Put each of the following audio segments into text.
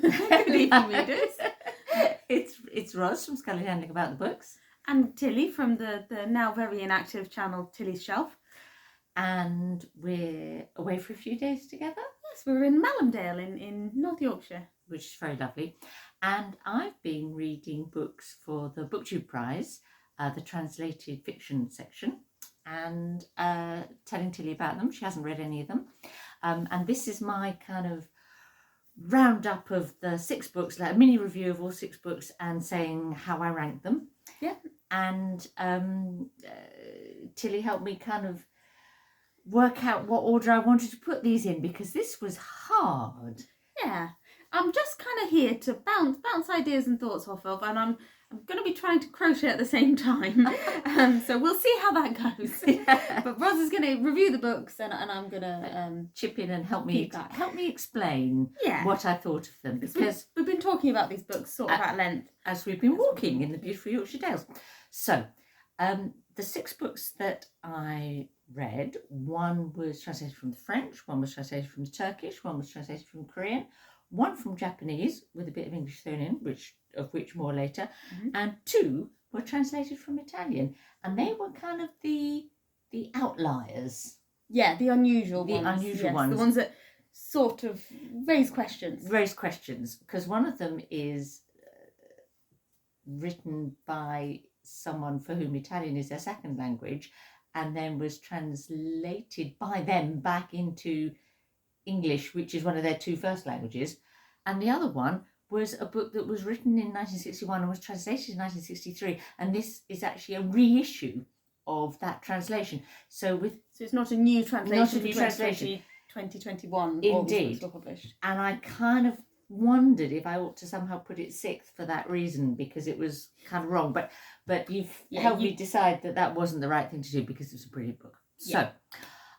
Good evening, readers. It's Ros from Scully Handling About the Books. And Tilly from the now very inactive channel Tilly's Shelf. And we're away for a few days together. Yes, we're in Malhamdale in North Yorkshire. Which is very lovely. And I've been reading books for the BookTube Prize, the translated fiction section, and telling Tilly about them. She hasn't read any of them. And this is my kind of roundup of the 6 books, like a mini review of all 6 books and saying how I rank them. Yeah. And Tilly helped me kind of work out what order I wanted to put these in, because this was hard. Yeah. I'm just kind of here to bounce ideas and thoughts off of, and I'm going to be trying to crochet at the same time. So we'll see how that goes. Yeah. But Ros is going to review the books, and I'm going to chip in and help me explain what I thought of them, because we've been talking about these books sort of at length as we've been walking in the beautiful Yorkshire Dales. So the 6 books that I read, one was translated from the French, one was translated from the Turkish, one was translated from Korean, one from Japanese with a bit of English thrown in, which more later, and 2 were translated from Italian, and they were kind of the outliers. Yeah, the unusual ones. Unusual ones. The ones that sort of raise questions. Because one of them is written by someone for whom Italian is their second language, and then was translated by them back into English, which is one of their 2 first languages. And the other one was a book that was written in 1961 and was translated in 1963, and this is actually a reissue of that translation. So it's not a new translation. Not a new translation. 2021. Indeed. All these books were published. And I kind of wondered if I ought to somehow put it 6th for that reason, because it was kind of wrong. But you've helped me decide that wasn't the right thing to do, because it's a brilliant book. So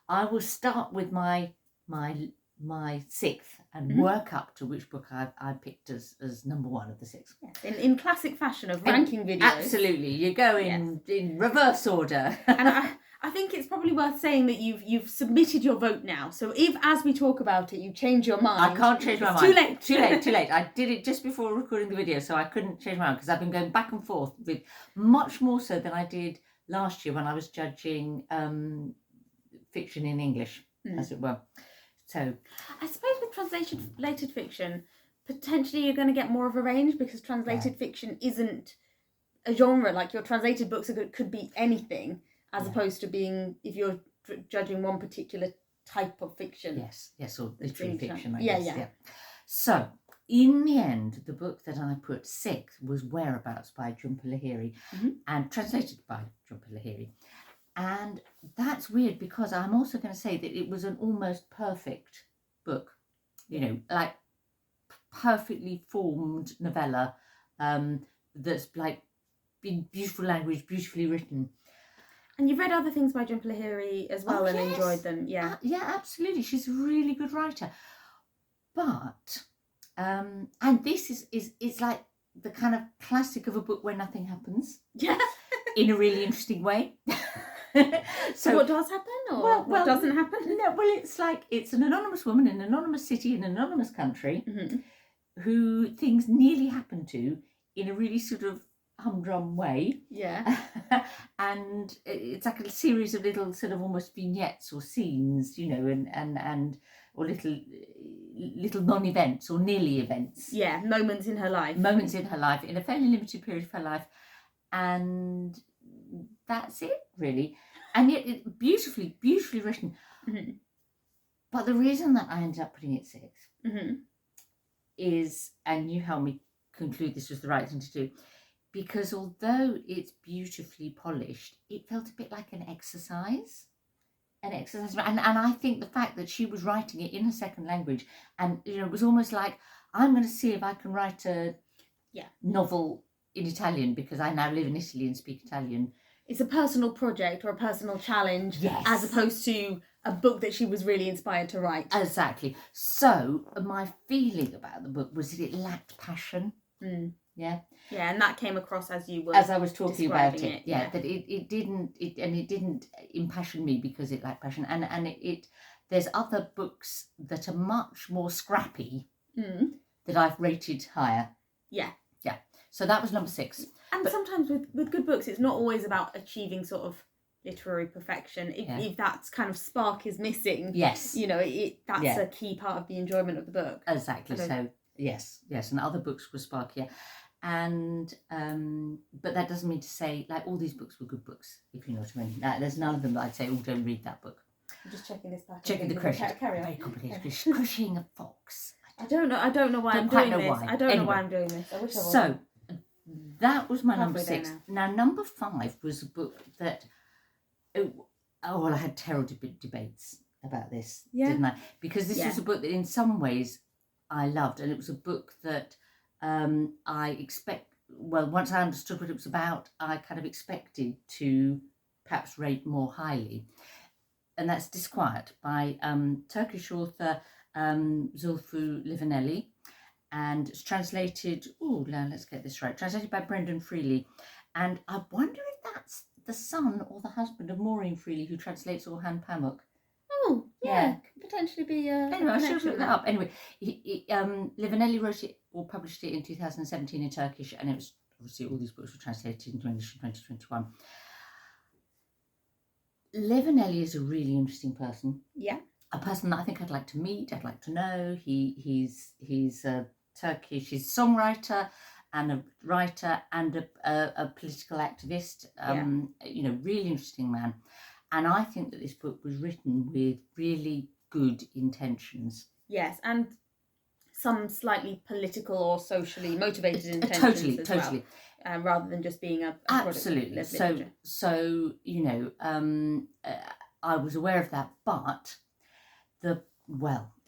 I will start with my 6th and work up to which book I picked as number 1 of the 6. Yes. In classic fashion of ranking videos. Absolutely, you go in reverse order. And I think it's probably worth saying that you've submitted your vote now. So if, as we talk about it, you change your mind, I can't change my mind. Too late. Too late. I did it just before recording the video, so I couldn't change my mind, because I've been going back and forth with much more so than I did last year when I was judging fiction in English, as it were. So I suppose with translated fiction, potentially you're going to get more of a range, because translated fiction isn't a genre. Like, your translated books could be anything, as opposed to being, if you're judging one particular type of fiction. Yes, or literary fiction, I guess. Yeah. So in the end, the book that I put 6th was Whereabouts by Jhumpa Lahiri, and translated by Jhumpa Lahiri. And that's weird, because I'm also going to say that it was an almost perfect book, like perfectly formed novella, that's like in beautiful language, beautifully written. And you've read other things by Jhumpa Lahiri as well, and enjoyed them, yeah, absolutely. She's a really good writer. But and this is it's like the kind of classic of a book where nothing happens. Yeah. In a really interesting way. So what does happen, or what doesn't happen? No, well, it's like it's an anonymous woman in an anonymous city in an anonymous country who things nearly happen to in a really sort of humdrum way. Yeah. And it's like a series of little sort of almost vignettes or scenes, and or little non-events or nearly events. Yeah, moments in her life in a fairly limited period of her life, and that's it, really. And yet it's beautifully written. But the reason that I ended up putting it 6th is, and you helped me conclude this was the right thing to do, because although it's beautifully polished, it felt a bit like an exercise. And I think the fact that she was writing it in her second language, and it was almost like, I'm going to see if I can write a novel in Italian, because I now live in Italy and speak Italian. It's a personal project or a personal challenge, as opposed to a book that she was really inspired to write. Exactly. So my feeling about the book was that it lacked passion. Yeah, and that came across as I was talking about it. Yeah, that it didn't impassion me because it lacked passion. And it there's other books that are much more scrappy that I've rated higher. Yeah. So that was number 6. And sometimes with good books, it's not always about achieving sort of literary perfection. If that kind of spark is missing, yes, that's a key part of the enjoyment of the book. Exactly. So yes, and other books were sparkier, and but that doesn't mean to say like all these books were good books. If you know what I mean. There's none of them that I'd say, oh, don't read that book. I'm just checking this back. Checking the crochet. Very complicated. Crocheting a fox. I don't know why I'm doing this. I don't know why I'm doing this. I wish I was. So that was my number Halfway 6. there Now number 5 was a book that I had terrible debates about this, didn't I? Because this was a book that in some ways I loved, and it was a book that once I understood what it was about, I kind of expected to perhaps rate more highly. And that's Disquiet by Turkish author Zülfü Livaneli, and it's translated, now let's get this right, translated by Brendan Freely. And I wonder if that's the son or the husband of Maureen Freely, who translates Orhan Pamuk. Oh, yeah. Could potentially be anyway, I should look that up. Anyway, Livaneli wrote it or published it in 2017 in Turkish, and it was obviously all these books were translated into English in 2021. Livaneli is a really interesting person. Yeah. A person that I think I'd like to meet, I'd like to know. He's a Turkish, he's a songwriter and a writer and a political activist. Really interesting man. And I think that this book was written with really good intentions. Yes, and some slightly political or socially motivated intentions Totally. Well, rather than just being a absolutely. I was aware of that, but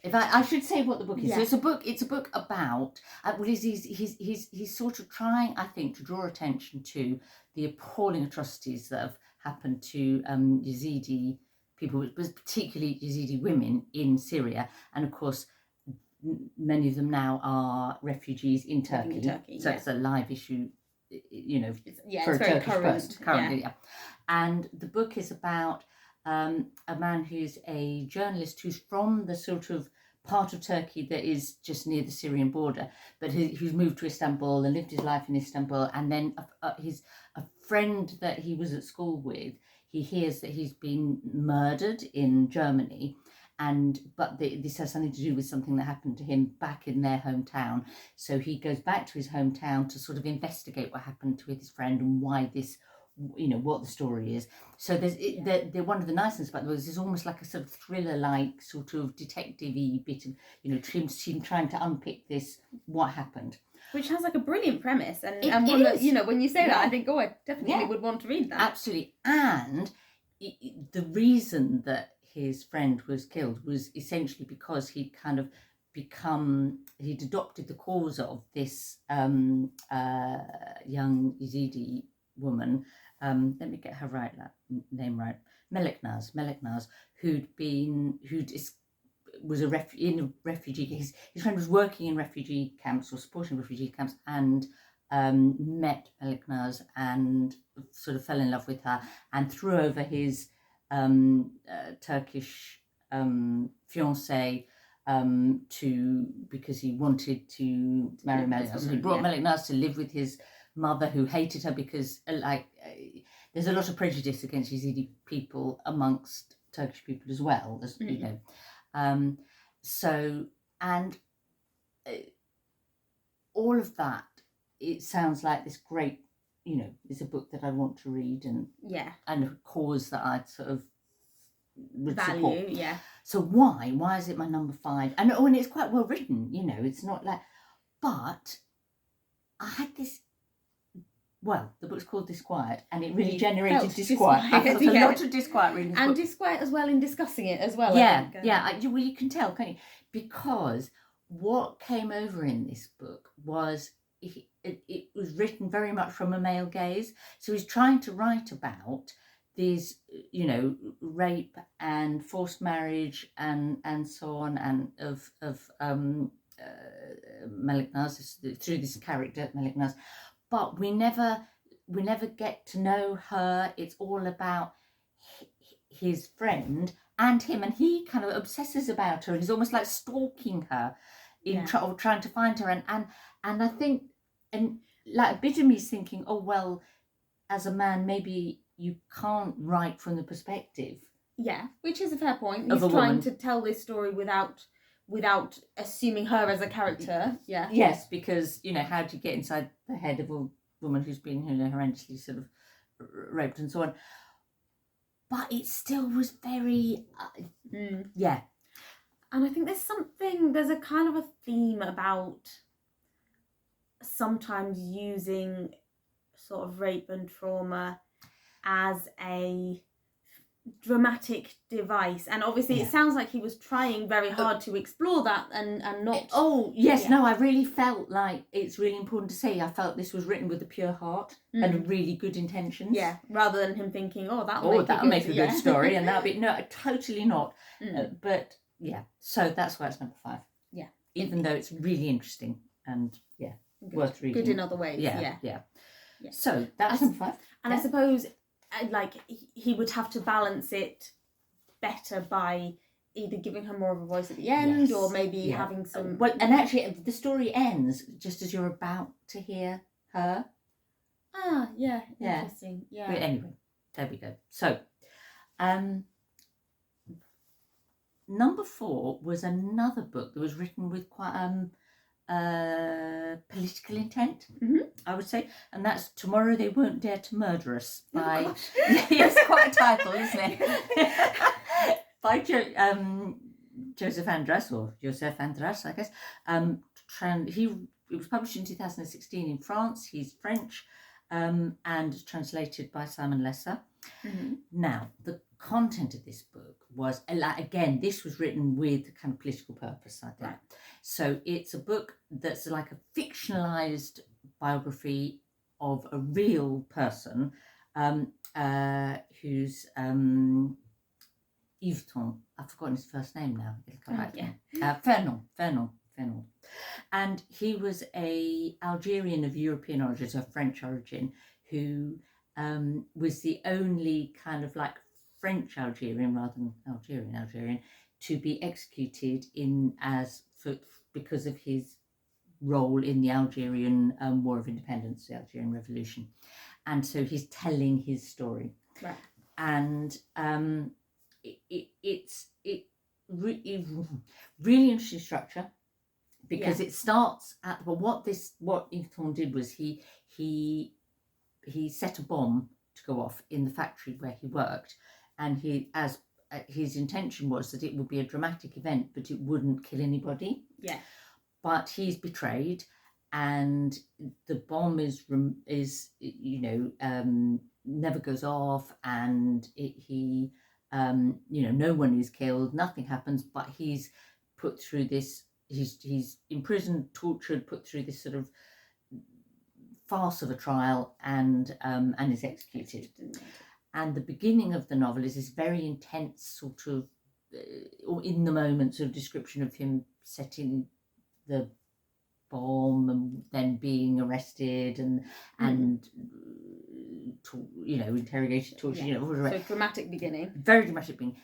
if I should say what the book is. So it's a book about he's sort of trying, I think, to draw attention to the appalling atrocities that have happened to Yazidi people, particularly Yazidi women in Syria, and of course many of them now are refugees in Turkey. So it's a live issue, for a Turkish person currently. And the book is about a man who's a journalist who's from the sort of part of Turkey that is just near the Syrian border, but who's moved to Istanbul and lived his life in Istanbul, and then a friend that he was at school with, he hears that he's been murdered in Germany, but this has something to do with something that happened to him back in their hometown. So he goes back to his hometown to sort of investigate what happened with his friend and why this, what the story is. So there's one of the nice things about the book is almost like a sort of thriller-like sort of detective-y bit of him trying to unpick what happened, which has like a brilliant premise, and one that when you say that, I think I definitely would want to read that. Absolutely. And the reason that his friend was killed was essentially because he'd adopted the cause of this young Yazidi woman. Let me get her name right. Meleknaz, who was in a refugee. His friend was working in refugee camps or supporting refugee camps, and met Meleknaz and sort of fell in love with her and threw over his Turkish fiancé because he wanted to marry Meleknaz. So he brought Meleknaz to live with his mother, who hated her because there's a lot of prejudice against Yazidi people amongst Turkish people as well, as all of that, it sounds like this great, it's a book that I want to read and a cause that I'd sort of would support. So why is it my number 5? And it's quite well written, it's not like, but I had this. Well, the book's called Disquiet, and it really generated disquiet. I felt a lot of disquiet reading this book. And disquiet as well in discussing it as well. You can tell, can't you? Because what came over in this book was it was written very much from a male gaze. So he's trying to write about these, rape and forced marriage and so on, and of Meleknaz through this character Meleknaz. But we never get to know her. It's all about his friend and him, and he kind of obsesses about her and is almost like stalking her trying to find her, and I think, and like a bit of me is thinking, oh well, as a man maybe you can't write from the perspective. Yeah, which is a fair point. Of He's a trying woman. to tell this story without assuming her as a character. Yeah. Yes, because how do you get inside the head of a woman who's been horrendously sort of raped and so on? But it still was very, yeah. And I think there's a kind of a theme about sometimes using sort of rape and trauma as a dramatic device, and obviously it sounds like he was trying very hard to explore that and not. Oh yes, no, I really felt like it's really important to say I felt this was written with a pure heart and really good intentions. Yeah, rather than him thinking, that'll make a good story, and that'll be totally not. But yeah, so that's why it's number 5. Yeah, even though it's really interesting and worth reading. Good in other ways. Yeah. So that's number 5. And I suppose like he would have to balance it better by either giving her more of a voice at the end, or maybe having some. Well, and actually, the story ends just as you're about to hear her. Ah, yeah, interesting. Yeah. But anyway, there we go. So, number 4 was another book that was written with quite political intent, I would say, and that's "Tomorrow They Won't Dare to Murder Us" by yes, quite a title, isn't it? By Joseph Andras, or Joseph Andras, I guess. It was published in 2016 in France. He's French, and translated by Simon Lesser. Now, the content of this book was, again, this was written with a kind of political purpose, I think. Right. So it's a book that's like a fictionalized biography of a real person who's Yveton. I've forgotten his first name now. It'll come back to me. Fernand. And he was a Algerian of European origin, so French origin, who was the only kind of like French Algerian rather than Algerian to be executed because of his role in the Algerian War of Independence, the Algerian Revolution. And so he's telling his story. Right. And it's really interesting structure, because it starts at what Anton did was he set a bomb to go off in the factory where he worked, and his intention was that it would be a dramatic event, but it wouldn't kill anybody. Yeah. But he's betrayed, and the bomb never goes off, and no one is killed, nothing happens, but he's put through this. He's imprisoned, tortured, put through this sort of farce of a trial, and is executed. And the beginning of the novel is this very intense sort of, or in the moment sort of description of him setting the bomb and then being arrested and interrogated, tortured. So dramatic beginning. Very dramatic beginning.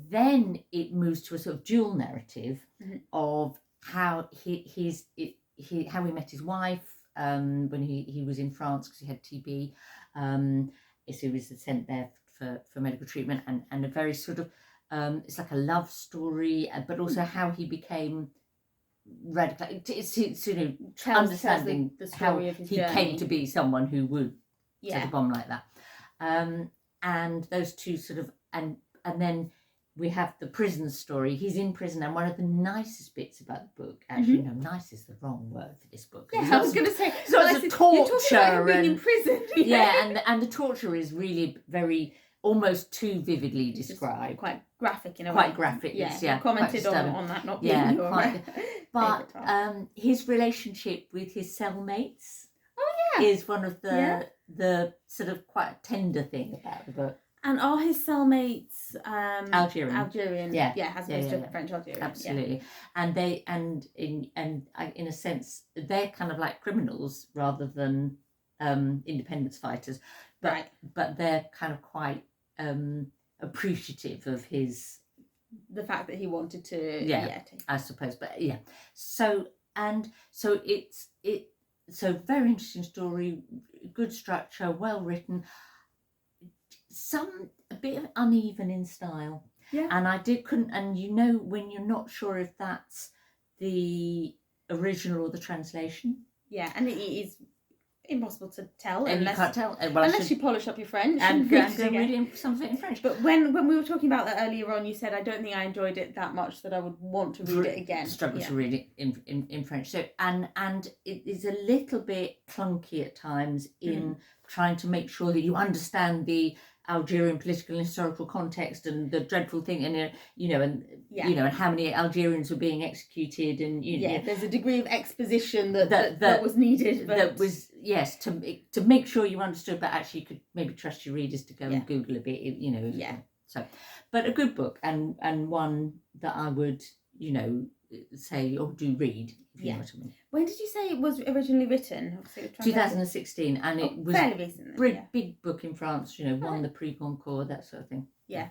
Then it moves to a sort of dual narrative of how he met his wife when he was in France because he had TB. So he was sent there for medical treatment, and a very sort of it's like a love story, but also how he became radical. It's understanding the story how of his he journey. came to be someone who would set a bomb like that. And those two sort of, and then we have the prison story. He's in prison, and one of the nicest bits about the book, actually, no, nice is the wrong word for this book. Yeah, I was going to say, so it's a torture, you're being in prison. and the torture is really very, almost too vividly described. Quite graphic in a way. Quite graphic, yeah. Commented on that not being your but his relationship with his cellmates is one of the sort of quite tender thing about the book. And are his cellmates Algerian? Yeah, as opposed to French Algerian. Absolutely. Yeah. And in a sense, they're kind of like criminals rather than independence fighters. But they're kind of quite appreciative of his the fact that he wanted to take. I suppose, but yeah. So it's very interesting story, good structure, well written. A bit of uneven in style. Yeah. And and when you're not sure if that's the original or the translation. Yeah, and it is impossible to tell and unless you can't tell unless you polish up your French and read reading something in French. But when we were talking about that earlier on, you said I don't think I enjoyed it that much that I would want to read it again. Struggle to read it in French. So and it is a little bit clunky at times in trying to make sure that you understand the Algerian political and historical context and the dreadful thing, and and how many Algerians were being executed, and there's a degree of exposition that was needed. But... That was to make sure you understood, but actually you could maybe trust your readers to go and Google a bit, So, but a good book and one that I would say or do read. If you know what I mean. When did you say it was originally written? 2016, and it was fairly recent. Big book in France. Won the Prix Goncourt, that sort of thing. Yeah.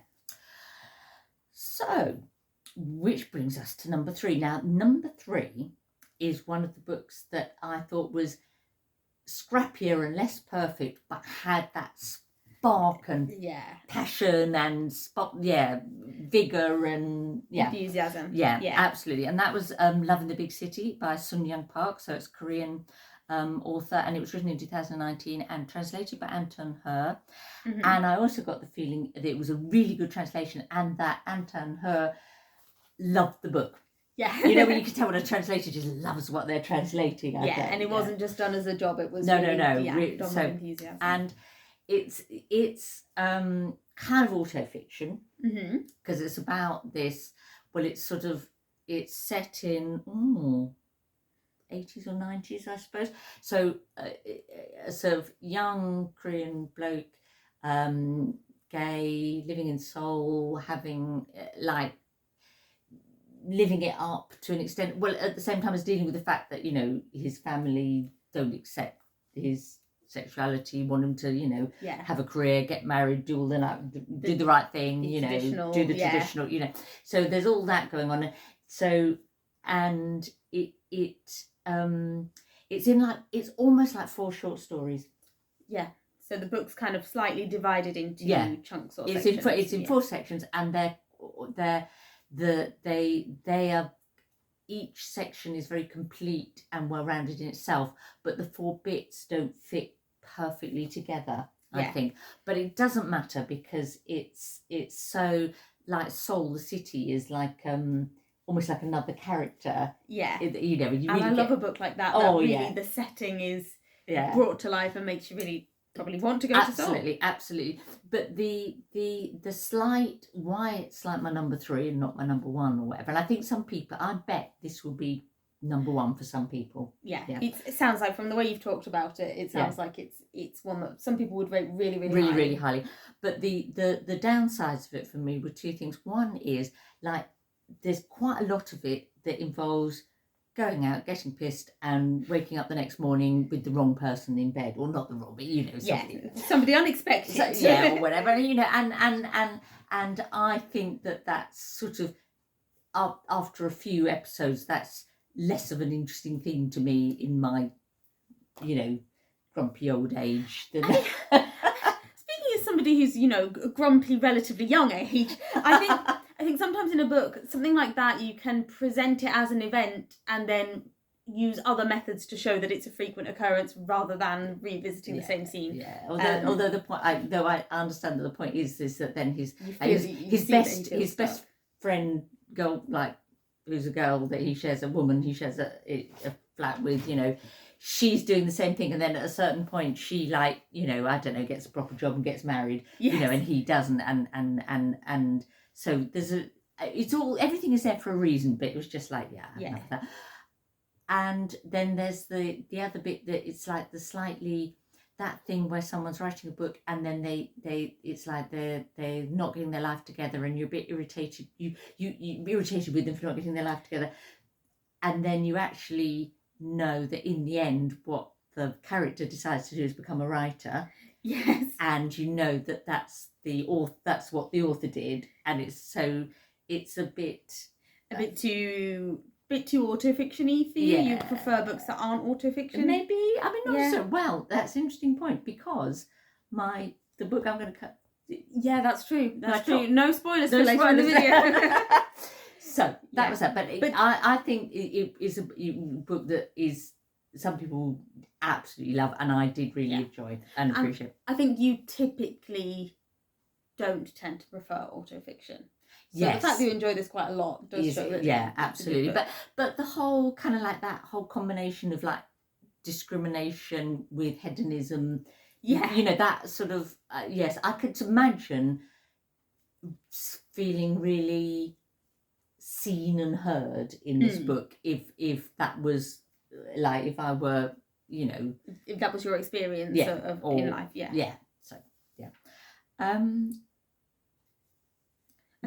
So, which brings us to number 3. Now, number 3 is one of the books that I thought was scrappier and less perfect, but had that spark and passion and vigor and enthusiasm. Yeah, absolutely. And that was Love in the Big City by Sun Young Park. So it's Korean author, and it was written in 2019 and translated by Anton Her. And I also got the feeling that it was a really good translation and that Anton Her loved the book. Yeah. When you can tell when a translator just loves what they're translating. And it wasn't just done as a job, it was enthusiasm. And it's kind of auto-fiction because it's about this, it's set in 80s or 90s, I suppose. So a sort of young Korean bloke, gay, living in Seoul, having living it up to an extent, at the same time as dealing with the fact that his family don't accept his sexuality, want him to have a career, get married, do the right thing, do the traditional, so there's all that going on. So and it's almost like 4 short stories. So the book's kind of slightly divided into chunks or sections. It's in 4 sections, and they are, each section is very complete and well rounded in itself, but the 4 bits don't fit perfectly together, I think. But it doesn't matter because it's so like Seoul, the city, is like almost like another character. I love a book like that. The setting is brought to life and makes you really probably want to go to Seoul. Absolutely. But the slight, why it's like my number 3 and not my number 1 or whatever, and I think some people, I bet this will be number 1 for some people. It sounds like, from the way you've talked about it, it sounds like it's one that some people would rate really highly. But the downsides of it for me were 2 things. One is there's quite a lot of it that involves going out, getting pissed, and waking up the next morning with the wrong person in bed, or not the wrong, but somebody unexpected, or whatever, and I think that's sort of after a few episodes, that's less of an interesting thing to me in my grumpy old age than. Speaking as somebody who's grumpy, relatively young age, I think sometimes in a book, something like that, you can present it as an event and then use other methods to show that it's a frequent occurrence rather than revisiting the same scene. Although the point, I understand that the point is that then his best friend girl, who's a girl that he shares he shares a flat with, she's doing the same thing, and then at a certain point she I don't know, gets a proper job and gets married, and he doesn't, and so there's everything is there for a reason, but it was just like enough of that. And then there's the other bit that it's like the slightly, that thing where someone's writing a book and then it's like they're not getting their life together, and you're a bit irritated. You're irritated with them for not getting their life together, and then you actually know that in the end what the character decides to do is become a writer. Yes. And that's what the author did, and it's so it's a bit too autofiction-y for you. You prefer books that aren't autofiction. Maybe, I mean, not so well. That's an interesting point, because the book I'm going to cut. Yeah, that's true. That's true. No spoilers for later in the video. So that was that. But I think it is a book that is some people absolutely love, and I did really enjoy and appreciate. I think you typically don't tend to prefer autofiction. So the fact that you enjoy this quite a lot does show that. Absolutely. But the whole kind of like that whole combination of like discrimination with hedonism. Yeah. You know, that sort of, yes, I could imagine feeling really seen and heard in this book if that was, like, if I were, you know. If that was your experience in life, Yeah, so, yeah. And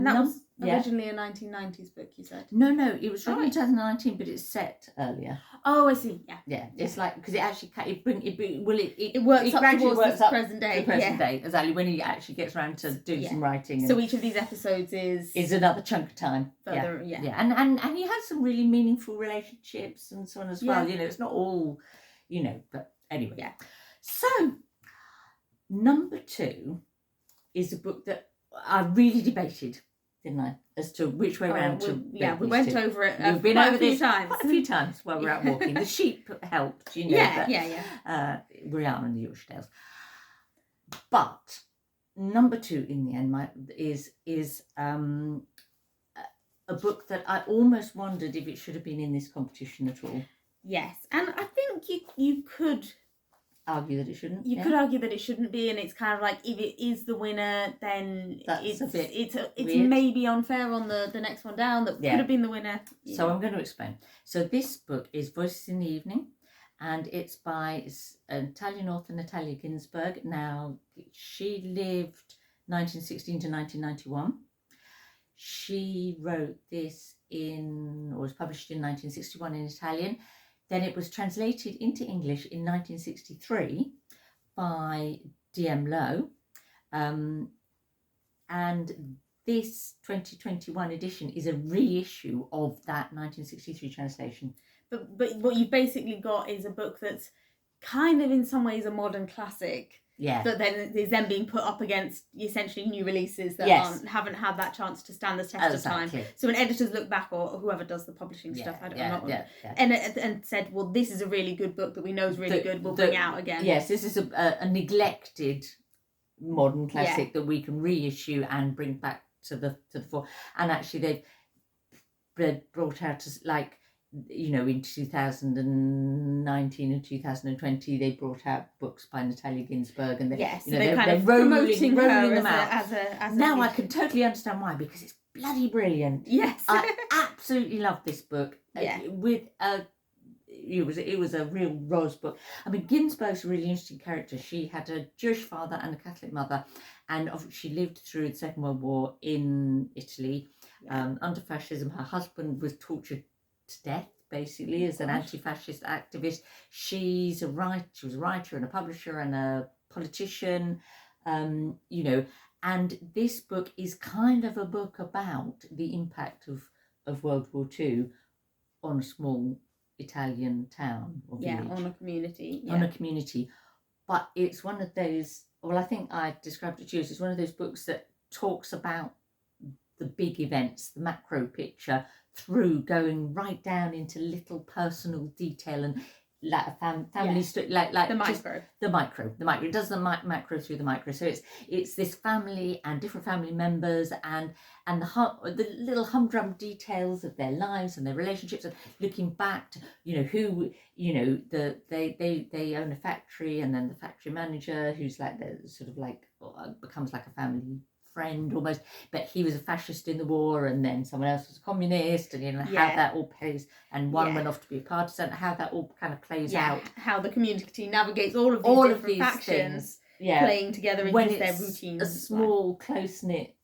that was originally a 1990s book, you said? No, it was written in 2019, but it's set earlier. Oh, I see. Yeah. It's like, because it actually it works up towards the present day. Exactly, when he actually gets around to do some writing. So each of these episodes is another chunk of time. Further, and he has some really meaningful relationships and so on as well. You know, it's not all, you know, but anyway. Yeah. So number 2 is a book that I really debated, didn't I, as to which way round to. We went over it. We've been over this quite a few times while we're out walking. The sheep helped, you know. We are in the Yorkshire Dales. But number 2 in the end is a book that I almost wondered if it should have been in this competition at all. Yes, and I think you could argue that it shouldn't. You could argue that it shouldn't be, and it's kind of like, if it is the winner, then it's maybe unfair on the next one down that could have been the winner. So I'm going to explain. So this book is Voices in the Evening, and it's by Italian author Natalia Ginzburg. Now, she lived 1916 to 1991. She wrote this was published in 1961 in Italian. Then it was translated into English in 1963 by D.M. Lowe. And this 2021 edition is a reissue of that 1963 translation. But what you've basically got is a book that's kind of in some ways a modern classic. Yeah. But then is then being put up against essentially new releases that haven't had that chance to stand the test of time. So when editors look back, or whoever does the publishing stuff, and said, well, this is a really good book that we know is really good, we'll bring out again. Yes, this is a neglected modern classic that we can reissue and bring back to the fore. And actually they've brought out, like, you know, in 2019 and 2020, they brought out books by Natalia Ginzburg, and they're rolling them out. Now I can totally understand why, because it's bloody brilliant. Yes, I absolutely love this book. It was a real rose book. I mean, Ginzburg's a really interesting character. She had a Jewish father and a Catholic mother, and she lived through the Second World War in Italy under fascism. Her husband was tortured to death, basically, as an anti-fascist activist. She was a writer and a publisher and a politician, you know, and this book is kind of a book about the impact of World War II on a small Italian town or village. On a community. On a community. But it's one of those, well, I think I described it to you as, it's one of those books that talks about the big events, the macro picture, through going right down into little personal detail, and like a family like the micro. The micro. It does the macro through the micro. So it's this family and different family members and the little humdrum details of their lives and their relationships, and looking back to, you know, who, you know, they own a factory, and then the factory manager, who's like the sort of like becomes like a family friend almost, but he was a fascist in the war, and then someone else was a communist, and you know how that all plays, and one went off to be a partisan, how that all kind of plays out, how the community navigates all of these factions playing together in their routines. A small close-knit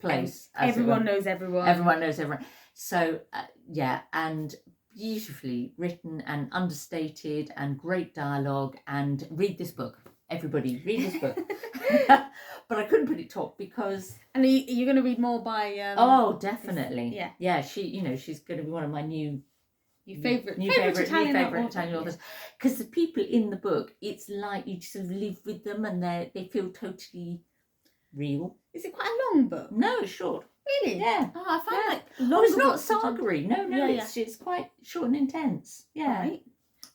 place, everyone knows everyone. So and beautifully written and understated and great dialogue, and read this book, everybody, read this book. but I couldn't put it top because. And you're going to read more by. Oh, definitely. Yeah. Yeah. She's going to be one of my new favorite Italian author, authors. Because the people in the book, it's like you sort of live with them, and they feel totally real. Is it quite a long book? No, it's short. Really? Yeah. Oh, I find like Oh, it's not books saga-y. No, it's quite short and intense. Yeah. Right.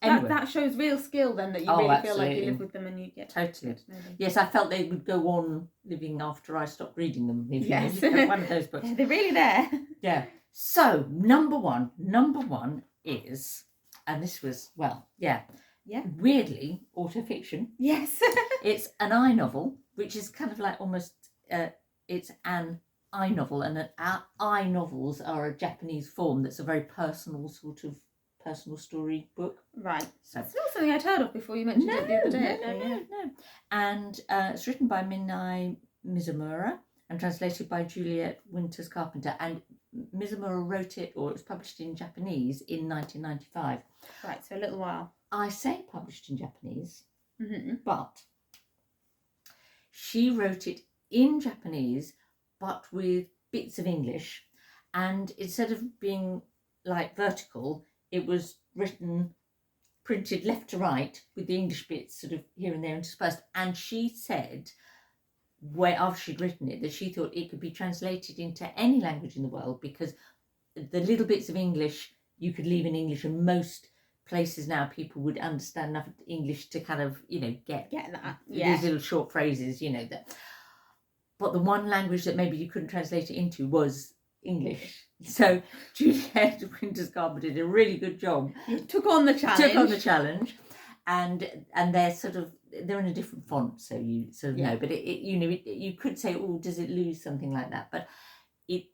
Anyway. That shows real skill then, that you really feel like you live with them and you get totally. to know them. Yes, I felt they would go on living after I stopped reading them. Yes. One of those books. Yeah, they're really there. Yeah. So number one is, and this was weirdly autofiction. Yes. It's an I novel, which is kind of like almost it's an I novel, and I novels are a Japanese form that's a very personal sort of personal story book. Right. So it's not something I'd heard of before you mentioned it the other day. No. And it's written by Minae Mizumura and translated by Juliet Winters Carpenter. And Mizumura wrote it, or it was published in Japanese in 1995. Right, so a little while. I say published in Japanese, but she wrote it in Japanese, but with bits of English. And instead of being like vertical, it was printed left to right with the English bits sort of here and there interspersed. And she said, after she'd written it, that she thought it could be translated into any language in the world, because the little bits of English you could leave in English, and most places now people would understand enough English to kind of, get that. These little short phrases, that. But the one language that maybe you couldn't translate it into was English. So Juliet Winters Carpenter did a really good job. You took on the challenge. And they're in a different font, so you sort of know. But you could say, oh, does it lose something like that? But it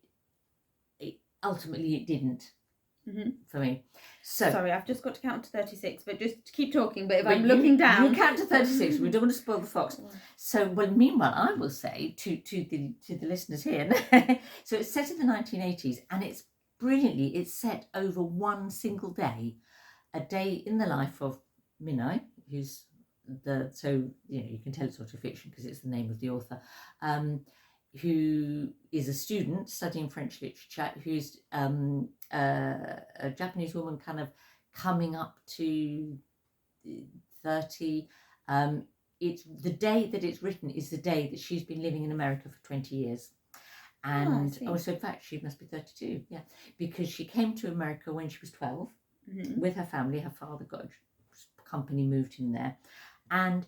ultimately it didn't for me. So sorry, I've just got to count to 36, but just keep talking. But if I'm looking down, you count to 36. We don't want to spoil the fox. So, meanwhile, I will say to the listeners here. So it's set in the 1980s, and it's brilliantly. It's set over one single day, a day in the life of Minae, who's you can tell it's autofiction because it's the name of the author. Who is a student studying French literature, who's a Japanese woman kind of coming up to 30. It's the day that it's written is the day that she's been living in America for 20 years. And so in fact, she must be 32, because she came to America when she was 12 with her family. Her father got a company, moved in there. And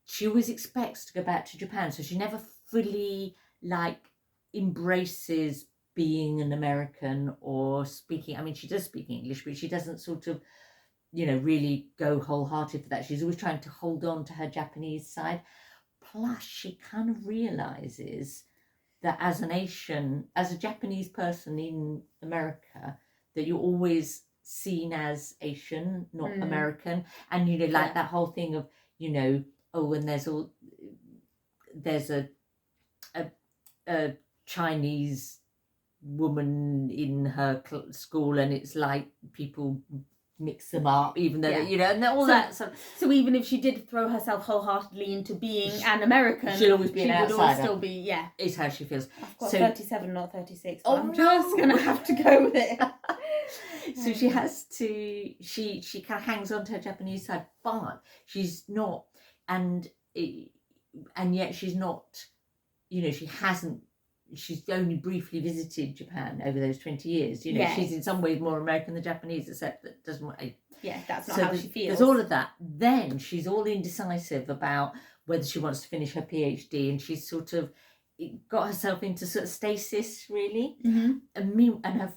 she always expects to go back to Japan. So she never fully embraces being an American or speaking. I mean, she does speak English, but she doesn't sort of, really go wholehearted for that. She's always trying to hold on to her Japanese side. Plus, she kind of realizes that as a Japanese person in America, that you're always seen as Asian, not American. And, that whole thing of, and there's a Chinese woman in her school, and it's like people mix them up, even though and all that. So even if she did throw herself wholeheartedly into being an American, she'll always be an outsider. Would always still be, is how she feels. I've got 37, not 36. I'm just gonna have to go with it. So she has to. She kind of hangs on to her Japanese side, but she's not, and yet she's not. She's only briefly visited Japan over those 20 years. She's in some ways more American than Japanese, except that doesn't want to. Yeah, that's not how she feels. There's all of that. Then she's all indecisive about whether she wants to finish her PhD, and she's sort of got herself into sort of stasis, really. And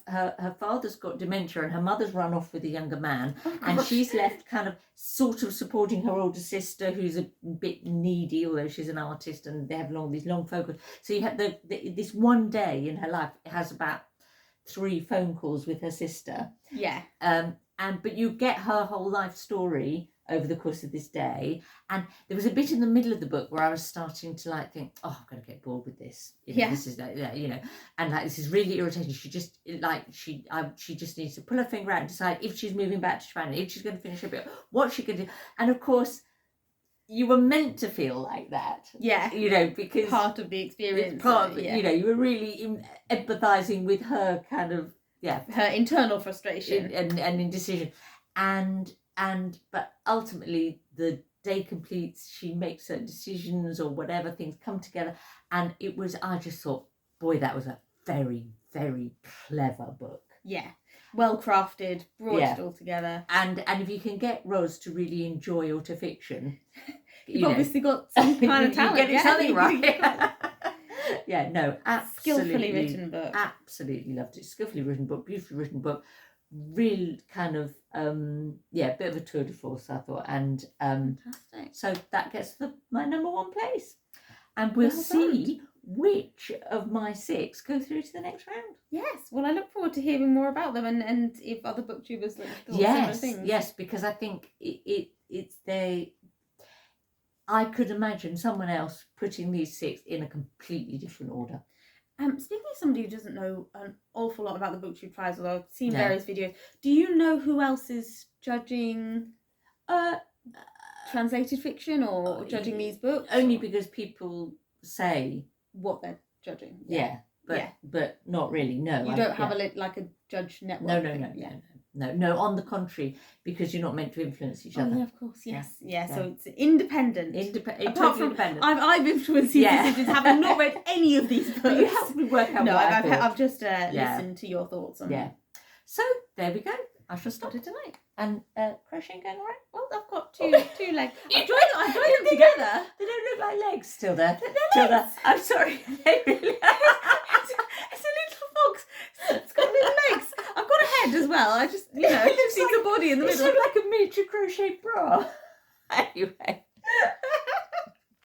her father's got dementia, and her mother's run off with a younger man, and she's left kind of sort of supporting her older sister, who's a bit needy, although she's an artist, and they have these long phone calls. So you have this one day in her life. It has about 3 phone calls with her sister. Yeah. But you get her whole life story over the course of this day. And there was a bit in the middle of the book where I was starting to think, oh, I'm going to get bored with this. This is and this is really irritating. She just she just needs to pull her finger out and decide if she's moving back to Japan, if she's going to finish her book, what she can do. And of course, you were meant to feel like that. Yeah. You know, because Part of the experience. it's part of it, yeah. you know, you were really empathizing with her kind of, her internal frustration and indecision. But ultimately the day completes, she makes certain decisions or whatever, things come together. And I just thought, boy, that was a very, very clever book. Yeah. Well crafted, brought it all together. And if you can get Ros to really enjoy autofiction, you've obviously got some kind of talent. You're getting something right. Yeah, no, absolutely. Skillfully written book. Absolutely loved it. Skillfully written book, beautifully written book. Real kind of, bit of a tour de force, I thought. And fantastic. So that gets my number 1 place. And we'll see which of my 6 go through to the next round. Yes, well, I look forward to hearing more about them and if other booktubers thought similar things. Yes, because I think I could imagine someone else putting these 6 in a completely different order. Speaking of somebody who doesn't know an awful lot about the BookTube Prize, although I've seen various videos, do you know who else is judging translated fiction or judging these books? Only because people say what they're judging. But not really. No, you don't have a judge network. No. On the contrary, because you're not meant to influence each other. Yeah, of course. Yes. Yeah. So it's independent. Apart from independent. I've influenced these decisions, having not read any of these books. But you helped me work out. No, I've just listened to your thoughts on them. Yeah. So there we go. I shall stop it tonight. And crocheting going all right? Well, I've got two legs. I joined them together. They don't look like legs, Tilda. Tilda, I'm sorry. They really it's a little fox. It's got little legs. I've got a head as well. I just, it just needs a body in the middle. It's like a miniature crochet bra. Anyway.